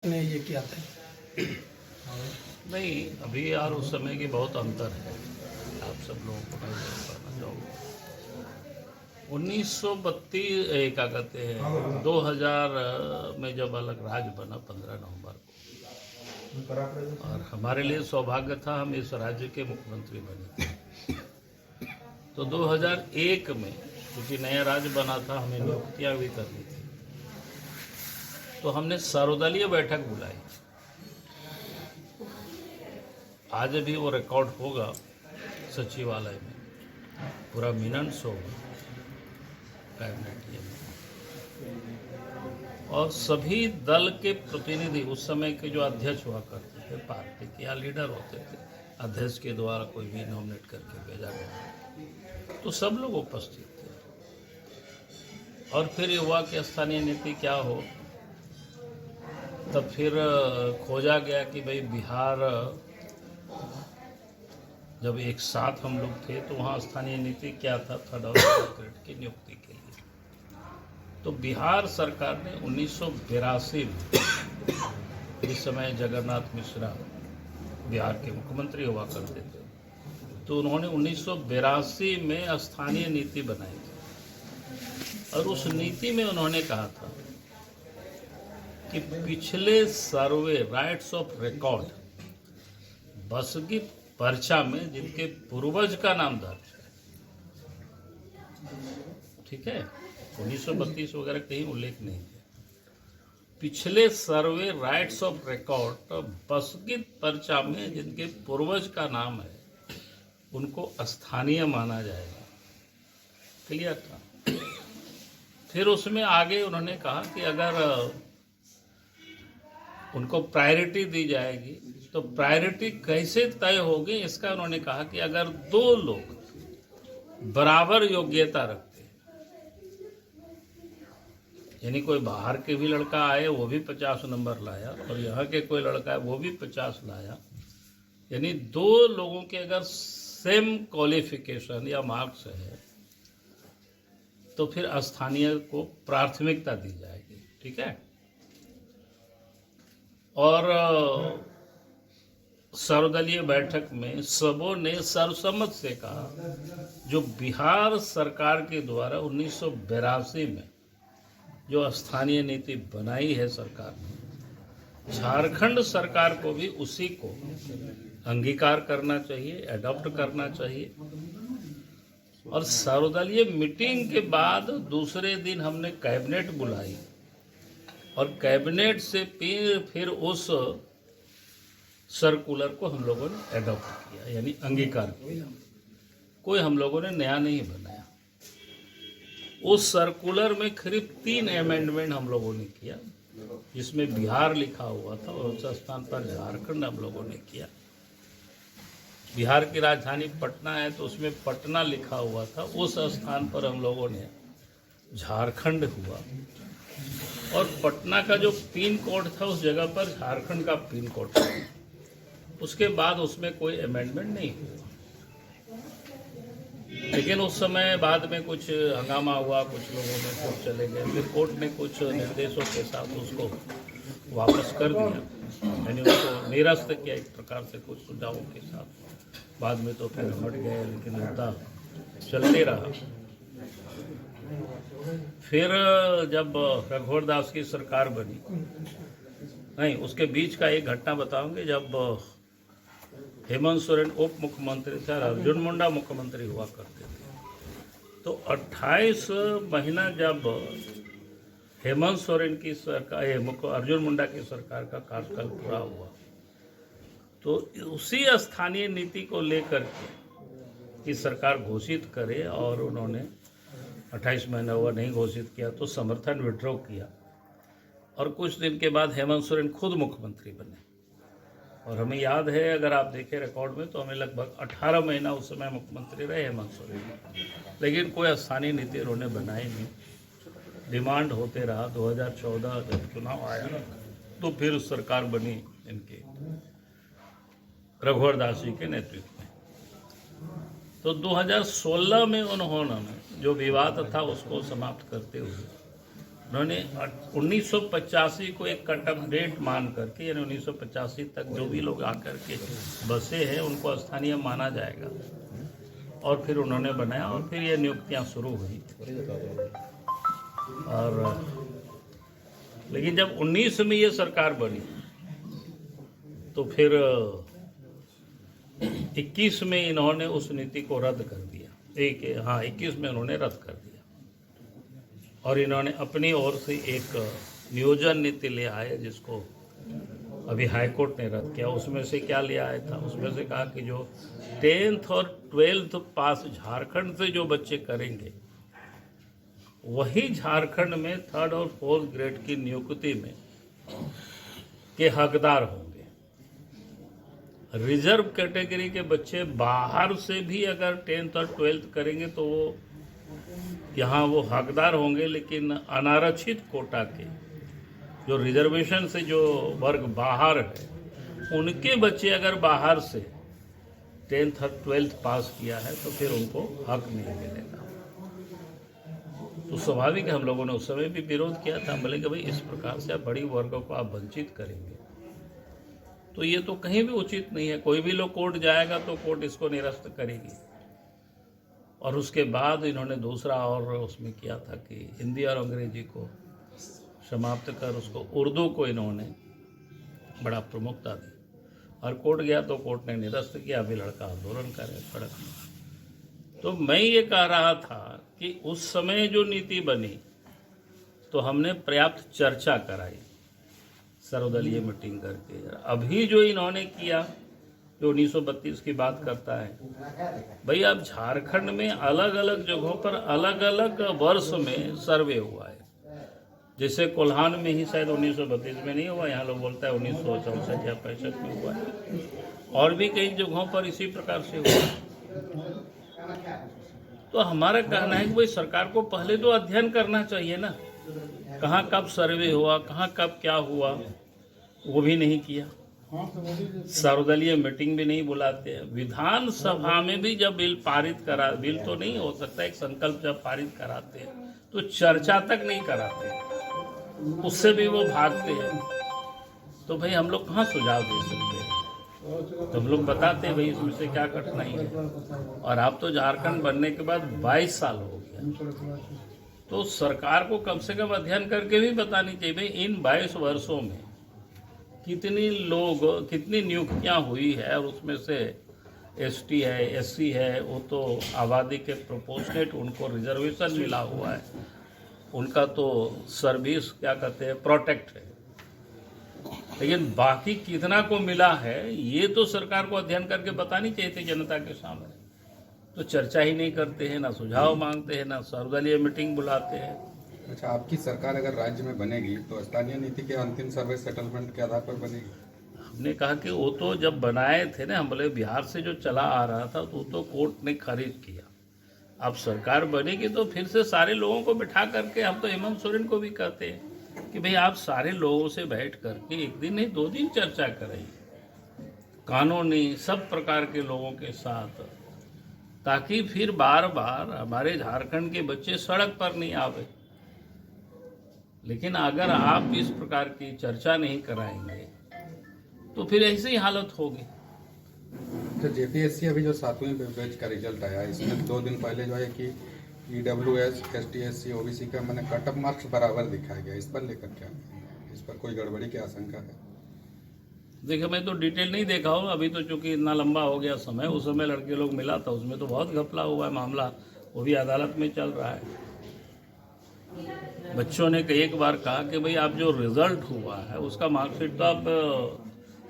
ने ये किया था। नहीं, अभी यार उस समय की बहुत अंतर है। आप सब लोगों को मैं बताना चाहूँगा 1932 क्या कहते हैं 2000 में जब अलग राज्य बना 15 नवंबर को, और हमारे लिए सौभाग्य था हम इस राज्य के मुख्यमंत्री बने थे। तो 2001 में क्योंकि नया राज्य बना था, हमें नियुक्तियाँ भी करनी थी, तो हमने सर्वदलीय बैठक बुलाई। आज भी वो रिकॉर्ड होगा सचिवालय में, पूरा मिनट्स होगा कैबिनेट में, और सभी दल के प्रतिनिधि, उस समय के जो अध्यक्ष हुआ करते थे पार्टी के या लीडर होते थे, अध्यक्ष के द्वारा कोई भी नॉमिनेट करके भेजा गया, तो सब लोग उपस्थित थे। और फिर ये हुआ कि स्थानीय नीति क्या हो, तब फिर खोजा गया कि भाई बिहार, जब एक साथ हम लोग थे तो वहाँ स्थानीय नीति क्या था, थर्ड और ग्रेड की नियुक्ति के लिए। तो बिहार सरकार ने 1982 में, इस समय जगन्नाथ मिश्रा बिहार के मुख्यमंत्री हुआ करते थे, तो उन्होंने 1982 में स्थानीय नीति बनाई थी। और उस नीति में उन्होंने कहा था कि पिछले सर्वे राइट्स ऑफ रिकॉर्ड बस की पर्चा में जिनके पूर्वज का नाम दर्ज है, ठीक है, 1932 वगैरह कहीं उल्लेख नहीं है, पिछले सर्वे राइट्स ऑफ रिकॉर्ड बसगीत पर्चा में जिनके पूर्वज का नाम है उनको स्थानीय माना जाएगा। क्लियर था। फिर उसमें आगे उन्होंने कहा कि अगर उनको प्रायोरिटी दी जाएगी तो प्रायोरिटी कैसे तय होगी, इसका उन्होंने कहा कि अगर दो लोग बराबर योग्यता रखते हैं, यानी कोई बाहर के भी लड़का आए वो भी 50 नंबर लाया और यहाँ के कोई लड़का है वो भी 50 लाया, यानी दो लोगों के अगर सेम क्वालिफिकेशन या मार्क्स है तो फिर स्थानीय को प्राथमिकता दी जाएगी। ठीक है। और सर्वदलीय बैठक में सबों ने सर्वसम्मत से कहा, जो बिहार सरकार के द्वारा 1982 में जो स्थानीय नीति बनाई है सरकार ने, झारखंड सरकार को भी उसी को अंगीकार करना चाहिए, एडॉप्ट करना चाहिए। और सर्वदलीय मीटिंग के बाद दूसरे दिन हमने कैबिनेट बुलाई और कैबिनेट से फिर उस सर्कुलर को हम लोगों ने एडॉप्ट किया, यानी अंगीकार किया। कोई हम लोगों ने नया नहीं बनाया। उस सर्कुलर में करीब 3 अमेंडमेंट हम लोगों ने किया, जिसमें बिहार लिखा हुआ था और उस स्थान पर झारखंड हम लोगों ने किया। बिहार की राजधानी पटना है तो उसमें पटना लिखा हुआ था, उस स्थान पर हम लोगों ने झारखंड हुआ। और पटना का जो पिन कोड था उस जगह पर झारखंड का पिन कोड था। उसके बाद उसमें कोई अमेंडमेंट नहीं हुआ, लेकिन उस समय बाद में कुछ हंगामा हुआ, कुछ लोगों ने कोर्ट चले गए, फिर कोर्ट ने कुछ निर्देशों के साथ उसको वापस कर दिया, यानी उसको निरस्त किया एक प्रकार से कुछ सुझावों के साथ। बाद में तो फिर हट गए, लेकिन मुद्दा चलते रहा। फिर जब रघुवर दास की सरकार बनी, नहीं उसके बीच का एक घटना बताऊंगे, जब हेमंत सोरेन उप मुख्यमंत्री थे और अर्जुन मुंडा मुख्यमंत्री हुआ करते थे, तो 28 महीना जब हेमंत सोरेन की सरकार, अर्जुन मुंडा की सरकार का कार्यकाल पूरा हुआ, तो उसी स्थानीय नीति को लेकर के कि सरकार घोषित करे, और उन्होंने 28 महीना हुआ नहीं घोषित किया तो समर्थन विड्रॉ किया। और कुछ दिन के बाद हेमंत सोरेन खुद मुख्यमंत्री बने, और हमें याद है, अगर आप देखें रिकॉर्ड में, तो हमें लगभग 18 महीना उस समय मुख्यमंत्री रहे हेमंत सोरेन, लेकिन कोई स्थानीय नीति उन्होंने बनाई नहीं। डिमांड होते रहा। 2014 जब चुनाव आया तो फिर सरकार बनी इनके रघुवर दास जी के नेतृत्व में। तो 2016 में उन्होंने जो विवाद था उसको समाप्त करते हुए उन्होंने 1985 को एक कट ऑफ डेट मान करके, यानी 1985 तक जो भी लोग आकर के बसे हैं उनको स्थानीय माना जाएगा, और फिर उन्होंने बनाया और फिर ये नियुक्तियां शुरू हुई। और लेकिन जब 19 में ये सरकार बनी तो फिर 21 में इन्होंने उस नीति को रद्द कर दिया। 21 में उन्होंने रद्द कर दिया और इन्होंने अपनी ओर से एक नियोजन नीति ले आए जिसको अभी हाईकोर्ट ने रद्द किया। उसमें से क्या ले आया था? उसमें से कहा कि जो 10th और 12th पास झारखंड से जो बच्चे करेंगे वही झारखंड में 3rd और 4th ग्रेड की नियुक्ति में के हकदार होंगे। रिजर्व कैटेगरी के बच्चे बाहर से भी अगर 10th और 12th करेंगे तो वो यहाँ वो हकदार होंगे, लेकिन अनारक्षित कोटा के जो रिजर्वेशन से जो वर्ग बाहर है उनके बच्चे अगर बाहर से 10th और 12th पास किया है तो फिर उनको हक नहीं मिलेगा। तो स्वाभाविक है, हम लोगों ने उस समय भी विरोध किया था। हम बोले कि भाई इस प्रकार से आप बड़ी वर्गों को आप वंचित करेंगे तो ये तो कहीं भी उचित नहीं है। कोई भी लोग कोर्ट जाएगा तो कोर्ट इसको निरस्त करेगी। और उसके बाद इन्होंने दूसरा और उसमें किया था कि हिंदी और अंग्रेजी को समाप्त कर उसको उर्दू को इन्होंने बड़ा प्रमुखता दी और कोर्ट गया तो कोर्ट ने निरस्त किया। अभी लड़का आंदोलन करे सड़क में। तो मैं ये कह रहा था कि उस समय जो नीति बनी तो हमने पर्याप्त चर्चा कराई सर्वदलीय मीटिंग करके। अभी जो इन्होंने किया जो 1932 की बात करता है, भाई अब झारखंड में अलग अलग जगहों पर अलग अलग वर्ष में सर्वे हुआ है। जैसे कोल्हान में ही शायद 1932 में नहीं हुआ, यहाँ लोग बोलता है 1964 या 65 में हुआ है, और भी कई जगहों पर इसी प्रकार से हुआ। तो हमारा कहना है कि भाई सरकार को पहले तो अध्ययन करना चाहिए ना, कहाँ कब सर्वे हुआ, कहाँ कब क्या हुआ, वो भी नहीं किया। सर्वदलीय मीटिंग भी नहीं बुलाते हैं। विधानसभा में भी जब बिल पारित करा, बिल तो नहीं हो सकता, एक संकल्प जब पारित कराते हैं तो चर्चा तक नहीं कराते, उससे भी वो भागते हैं। तो भाई हम लोग कहाँ सुझाव दे सकते हैं? तो हम लोग बताते हैं भाई इसमें से क्या कठिनाई है। और आप तो झारखंड बनने के बाद 22 साल हो गया, तो सरकार को कम से कम अध्ययन करके भी बतानी चाहिए भाई इन 22 वर्षों में कितनी नियुक्तियां हुई है, और उसमें से एसटी है, एससी है, वो तो आबादी के प्रोपोर्शनेट उनको रिजर्वेशन मिला हुआ है, उनका तो सर्विस क्या कहते हैं प्रोटेक्ट है, लेकिन बाकी कितना को मिला है ये तो सरकार को अध्ययन करके बतानी चाहिए थी जनता के सामने। तो चर्चा ही नहीं करते हैं, ना सुझाव मांगते हैं, ना सर्वदलीय मीटिंग बुलाते हैं। अच्छा, आपकी सरकार अगर राज्य में बनेगी तो स्थानीय नीति के अंतिम सर्वे सेटलमेंट के आधार पर बनेगी? हमने कहा कि वो तो जब बनाए थे ना, हम बोले बिहार से जो चला आ रहा था तो कोर्ट ने खारिज किया। अब सरकार बनेगी तो फिर से सारे लोगों को बिठा करके, हम तो हेमंत सोरेन को भी कहते हैं कि भाई आप सारे लोगों से बैठ करके एक दिन नहीं 2 दिन चर्चा करें, कानूनी सब प्रकार के लोगों के साथ, ताकि फिर बार बार हमारे झारखंड के बच्चे सड़क पर नहीं आवे। लेकिन अगर आप इस प्रकार की चर्चा नहीं कराएंगे तो फिर ऐसी ही हालत होगी। तो जेपीएससी अभी जो 7वीं बैच का रिजल्ट आया, इसमें 2 दिन पहले जो है कि ईडब्ल्यूएस, एसटी/एससी, ओबीसी का मैंने कट ऑफ मार्क्स बराबर दिखाया गया। इस पर लेकर क्या, इस पर कोई गड़बड़ी की आशंका है? देखिए मैं तो डिटेल नहीं देखा हूँ अभी, तो चूंकि इतना लंबा हो गया समय। उस समय लड़के लोग मिला था, उसमें तो बहुत घपला हुआ है मामला, वो भी अदालत में चल रहा है। बच्चों ने एक बार कहा कि भाई आप जो रिजल्ट हुआ है उसका मार्कशीट तो आप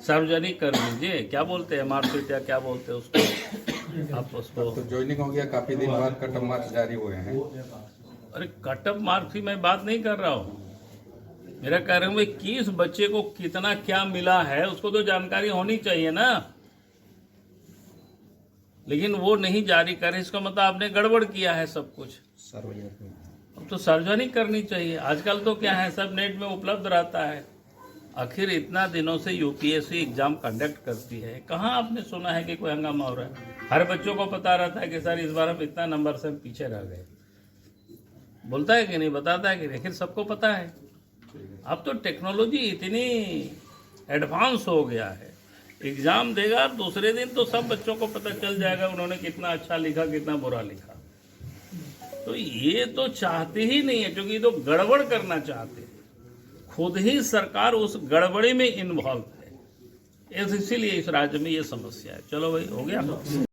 सार्वजनिक कर दीजिए, क्या बोलते हैं मार्कशीट या क्या बोलते हैं उसको, आप उसको। तो ज्वाइनिंग हो गया, काफी दिन बाद कट ऑफ मार्क्स जारी हुए हैं। अरे कट ऑफ मार्क्स की मैं बात नहीं कर रहा हूँ, मेरा कह रहा हूँ भाई किस बच्चे को कितना क्या मिला है उसको तो जानकारी होनी चाहिए ना, लेकिन वो नहीं जारी करे, इसका मतलब आपने गड़बड़ किया है सब कुछ। अब तो सार्वजनिक करनी चाहिए। आजकल तो क्या है, सब नेट में उपलब्ध रहता है। आखिर इतना दिनों से यूपीएससी एग्जाम कंडक्ट करती है, कहाँ आपने सुना है कि कोई हंगामा हो रहा है? हर बच्चों को पता रहता है कि सर इस बार हम इतना नंबर से हम पीछे रह गए। बोलता है कि नहीं, बताता है कि नहीं, लेकिन सबको पता है। अब तो टेक्नोलॉजी इतनी एडवांस हो गया है, एग्जाम देगा दूसरे दिन तो सब बच्चों को पता चल जाएगा उन्होंने कितना अच्छा लिखा, कितना बुरा लिखा। तो ये तो चाहते ही नहीं है, क्योंकि ये तो गड़बड़ करना चाहते हैं। खुद ही सरकार उस गड़बड़ी में इन्वॉल्व है, इसीलिए इस राज्य में ये समस्या है। चलो भाई, हो गया।